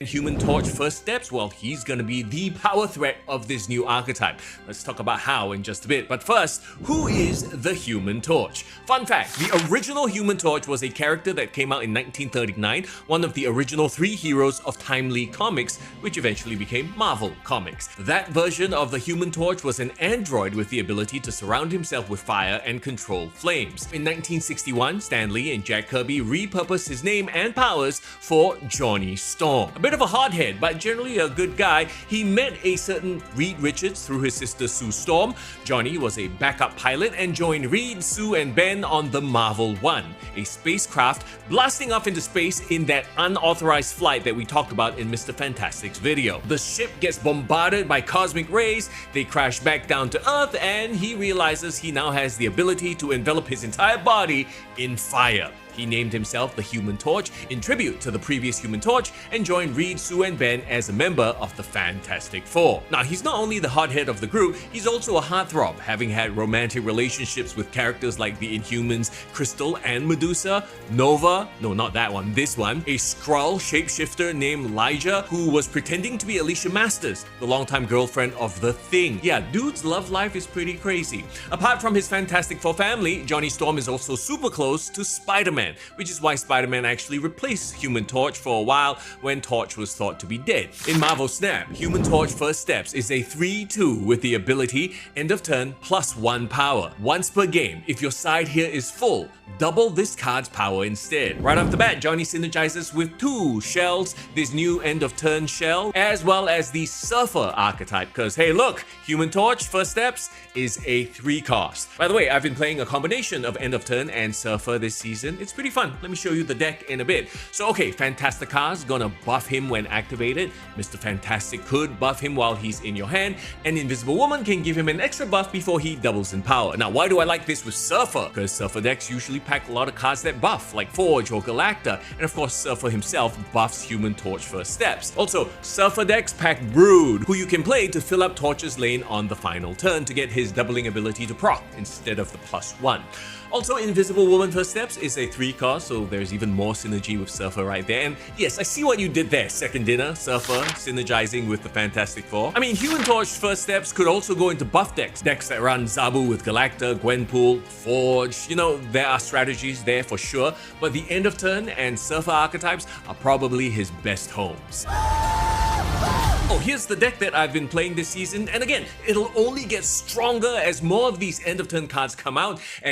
Human Torch first steps, well, he's gonna be the power threat of this new archetype. Let's talk about how in just a bit, but first, who is the Human Torch? Fun fact, the original Human Torch was a character that came out in 1939, one of the original 3 heroes of Timely Comics, which eventually became Marvel Comics. That version of the Human Torch was an android with the ability to surround himself with fire and control flames. In 1961, Stan Lee and Jack Kirby repurposed his name and powers for Johnny Storm. A bit of a hardhead, but generally a good guy, he met a certain Reed Richards through his sister Sue Storm. Johnny was a backup pilot and joined Reed, Sue, and Ben on the Marvel 1, a spacecraft blasting off into space in that unauthorized flight that we talked about in Mr. Fantastic's video. The ship gets bombarded by cosmic rays, they crash back down to Earth, and he realizes he now has the ability to envelop his entire body in fire. He named himself the Human Torch in tribute to the previous Human Torch and joined Reed, Sue, and Ben as a member of the Fantastic Four. Now, he's not only the hothead of the group, he's also a heartthrob, having had romantic relationships with characters like the Inhumans, Crystal and Medusa, Nova, no, not that one, this one, a Skrull shapeshifter named Lyja, who was pretending to be Alicia Masters, the longtime girlfriend of The Thing. Yeah, dude's love life is pretty crazy. Apart from his Fantastic Four family, Johnny Storm is also super close to Spider-Man, which is why Spider-Man actually replaced Human Torch for a while when Torch was thought to be dead. In Marvel Snap, Human Torch First Steps is a 3/2 with the ability End of Turn +1 power. Once per game, if your side here is full, double this card's power instead. Right off the bat, Johnny synergizes with 2 shells, this new End of Turn shell, as well as the Surfer archetype, because hey look, Human Torch First Steps is a 3 cost. By the way, I've been playing a combination of End of Turn and Surfer this season. It's pretty fun. Let me show you the deck in a bit. So okay, Fantastica's gonna buff him when activated, Mr. Fantastic could buff him while he's in your hand, and Invisible Woman can give him an extra buff before he doubles in power. Now, why do I like this with Surfer? Because Surfer decks usually pack a lot of cards that buff, like Forge or Galacta, and of course Surfer himself buffs Human Torch First Steps. Also, Surfer decks pack Brood, who you can play to fill up Torch's lane on the final turn to get his doubling ability to proc instead of the +1. Also, Invisible Woman First Steps is a 3 cost, so there's even more synergy with Surfer right there. And yes, I see what you did there, Second Dinner, Surfer, synergizing with the Fantastic Four. I mean, Human Torch First Steps could also go into buff decks that run Zabu with Galacta, Gwenpool, Forge. You know, there are strategies there for sure, but the End of Turn and Surfer archetypes are probably his best homes. Oh, here's the deck that I've been playing this season, and again, it'll only get stronger as more of these End of Turn cards come out, and